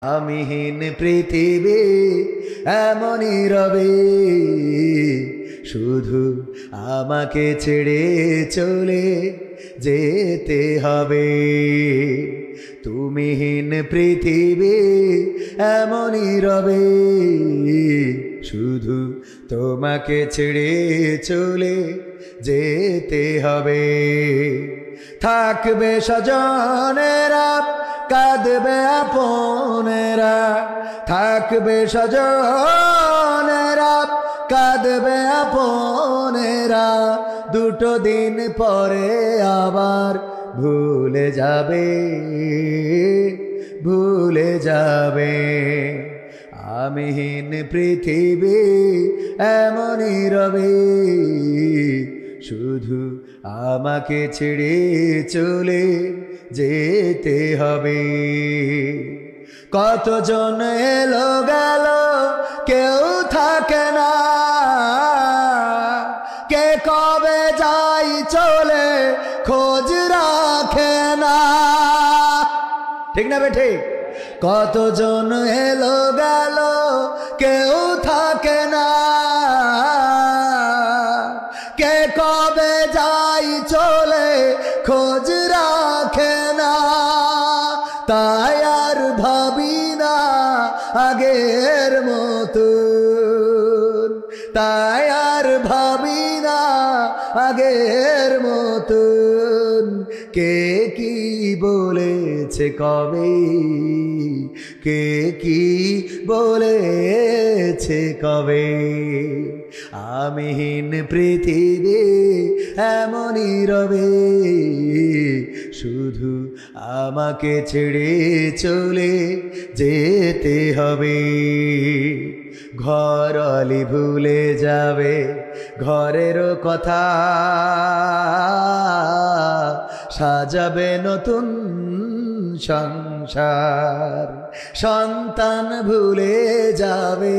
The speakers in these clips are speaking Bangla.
আমিহীন পৃথিবী এমনই রবে, শুধু আমাকে ছেড়ে চলে যেতে হবে। তুমিহীন পৃথিবী এমনই রবে, শুধু তোমাকে ছেড়ে চলে যেতে হবে। থাকবে স্বজনেরা, কাঁদবে আপনেরা, থাকবে স্বজনেরা, কাঁদবে আপনেরা, দুটো দিন পরে আবার ভুলে যাবে, ভুলে যাবে। আমিহীন পৃথিবী এমনই রবে, শুধু আমাকে ছেড়ে চলে যেতে হবে। কতজন এলো গেল, কেউ থাকে না, কে কবে যাই চলে খোঁজ রাখে না। ঠিক না বেঠে? কতজন এলো গেল, কেউ থাকে না, কে কবে যাই চলে খোঁজ রাখে না। তাই আর ভাবি না আগের মতন, তাই আর ভাবি না আগের মতন। কে কি বলেছে কবে, কে কি বলেছে কবে। আমিহীন পৃথিবী এমনই রবে, শুধু আমাকে ছেড়ে চলে যেতে হবে। ঘরলি ভুলে যাবে ঘরেরও কথা, সাজাবে নতুন সংসার। সন্তান ভুলে যাবে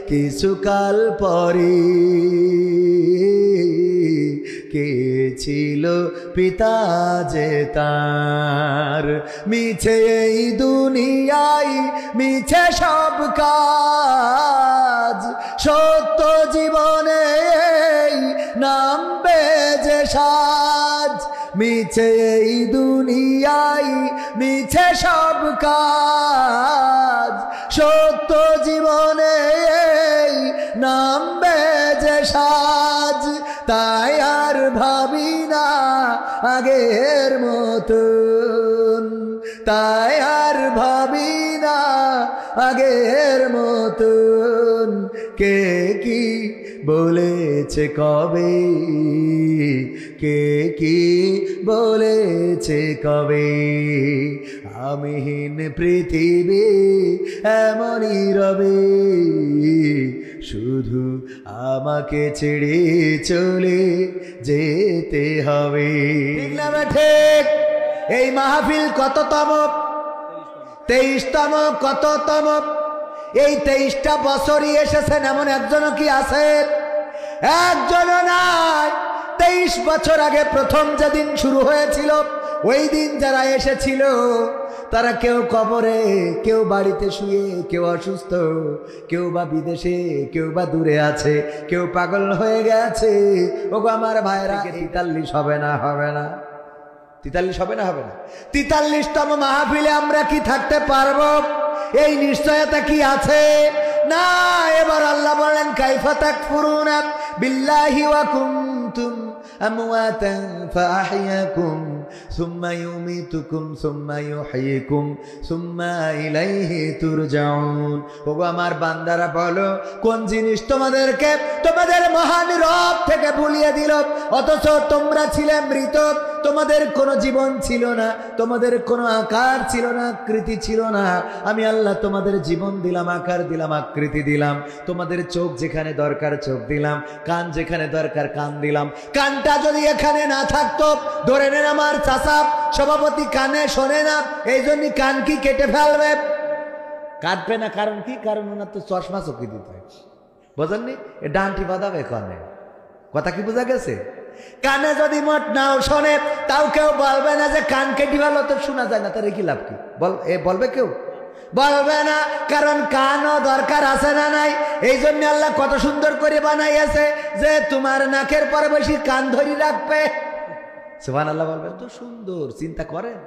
কিছুকাল পরে, কে ছিল পিতা যে তার। মিছে এই দুনিয়ায় মিছে সব কাজ, সত্য জীবনে নামবে যে সাজ। মিছে এই দুনিয়ায় মিছে সব কাজ, সত্য জীবনে নামবে যে সাজ। তাই আর ভাবি না আগের মতন, তাই আর ভাবি না আগের মতন। কে কি বলেছে কবে, কে কি বলেছে কবে। আমিহীন পৃথিবী এমনই রবে, শুধু আমাকে ছেড়ে চলে যেতে হবে। ঠিক না ঠিক? এই মাহফিল কততম? 23তম। কততম? এই 23টা বছরই এসেছেন এমন একজনও কি আছেন? একজনও নাই। 23 বছর আগে প্রথম যেদিন শুরু হয়েছিল, ওই দিন যারা এসেছিল তারা কেউ কবরে, কেউ বাড়িতে শুয়ে, কেউ অসুস্থ, কেউ বা বিদেশে, কেউ বা দূরে আছে, কেউ পাগল হয়ে গেছে। ওগো আমার ভাইরা, 43 হবে না? হবে না? 43 হবে না? হবে না? 43তম মাহফিলে আমরা কি থাকতে পারবো? এই নিশ্চয়তা কি আছে? না। এবার আল্লাহ বলেন, কাইফা তাকফুরুনা বিল্লাহি ওয়া কুনতুম আমওয়াতান ফাআহইয়াকুম সুম্মা ইউমিতুকুম সুম্মা ইউহয়িকুম সুম্মা ইলাইহি তুরজাউন। ওগো আমার বান্দারা, বলো কোন জিনিস তোমাদেরকে তোমাদের মহান রব থেকে ভুলিয়ে দিল, অথচ তোমরা ছিলে মৃত, তোমাদের কোনো জীবন ছিল না, তোমাদের কোনো আকার ছিল না, আকৃতি ছিল না। আমি আল্লাহ তোমাদের জীবন দিলাম, আকার দিলাম, আকৃতি দিলাম। তোমাদের চোখ যেখানে দরকার চোখ দিলাম, কান যেখানে দরকার কান দিলাম। কানটা যদি এখানে না থাকতো, ধরে নেন আমার চাচা সভাপতি কানে শোনে না, এই জন্য কান কি কেটে ফেলবে? কাটবে না। কারণ কি? কারণ ওনার তো চশমা চোখে দিতে হয়, বোঝেননি? এ ডানটি বাঁধাবে কানে। কথা কি বোঝা গেছে? কানে যদি মোট নাও শোনে তাও কেউ বলবে না যে কান কেটে ভালো তো শোনা যায় না, তার কি লাভ কি? বলবে কেউ? বলবে না, কারণ কানও দরকার আছে না নাই? এই জন্য আল্লাহ কত সুন্দর করে বানাইয়াছে যে তোমার নাকের পরে বেশি কান ধরি রাখবে। সুবহানাল্লাহ বলবেন তো সুন্দর, চিন্তা করেন।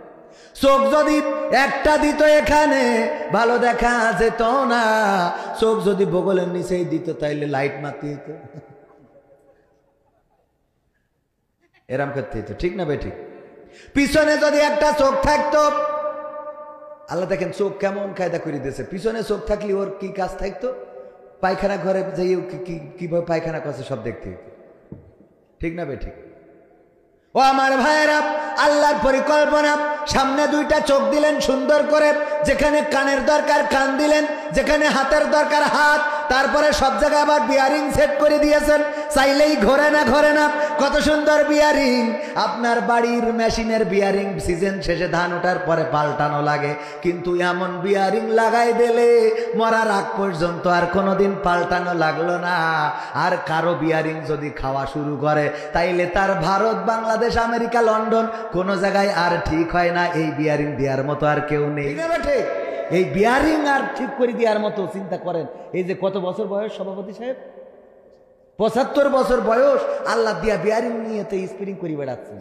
চোখ যদি একটা দিত এখানে ভালো দেখা যেত না, চোখ যদি বগলের নিচেই দিত তাইলে লাইট মারতে হইতো, এরম করতে হইতো, ঠিক না ভাই? ঠিক। পিছনে যদি একটা চোখ থাকতো, আল্লাহ দেখেন চোখ কেমন কায়দা করে দিয়েছে, পিছনে চোখ থাকলে ওর কি কাজ থাকতো? পায়খানা ঘরে যাই কিভাবে পায়খানা করছে সব দেখতে হইতো, ঠিক না ভাই? ঠিক। ও আমার ভাইয়েরা, আল্লাহর পরিকল্পনা, সামনে দুইটা চোখ দিলেন সুন্দর করে, যেখানে কানের দরকার কান দিলেন, যেখানে হাতের দরকার হাত, তারপরে সব জায়গায় আবার বিয়ারিং সেট করে দিয়েছেন, চাইলেই ঘোরে না ঘোরে না। কত সুন্দর বিয়ারিং! আপনার বাড়ির মেশিনের বিয়ারিং সিজন শেষে ধান ওঠার পরে পাল্টানো লাগে, কিন্তু এমন বিয়ারিং লাগাই দিলে মরার আগ পর্যন্ত আর কোনোদিন পাল্টানো লাগলো না। আর কারো বিয়ারিং যদি খাওয়া শুরু করে তাইলে তার ভারত, বাংলাদেশ, আমেরিকা, লন্ডন কোনো জায়গায় আর ঠিক হয় না। এই বিয়ারিং দেওয়ার মতো আর কেউ নেই, ঠিক? এই বিয়ারিং আর ঠিক করে দেওয়ার মতো, চিন্তা করেন। এই যে কত বছর বয়স সভাপতি সাহেব? 75 বছর বয়স, আল্লাহ দিয়া বিয়ারিং নিয়ে তো স্প্রিং করে বেড়াচ্ছে।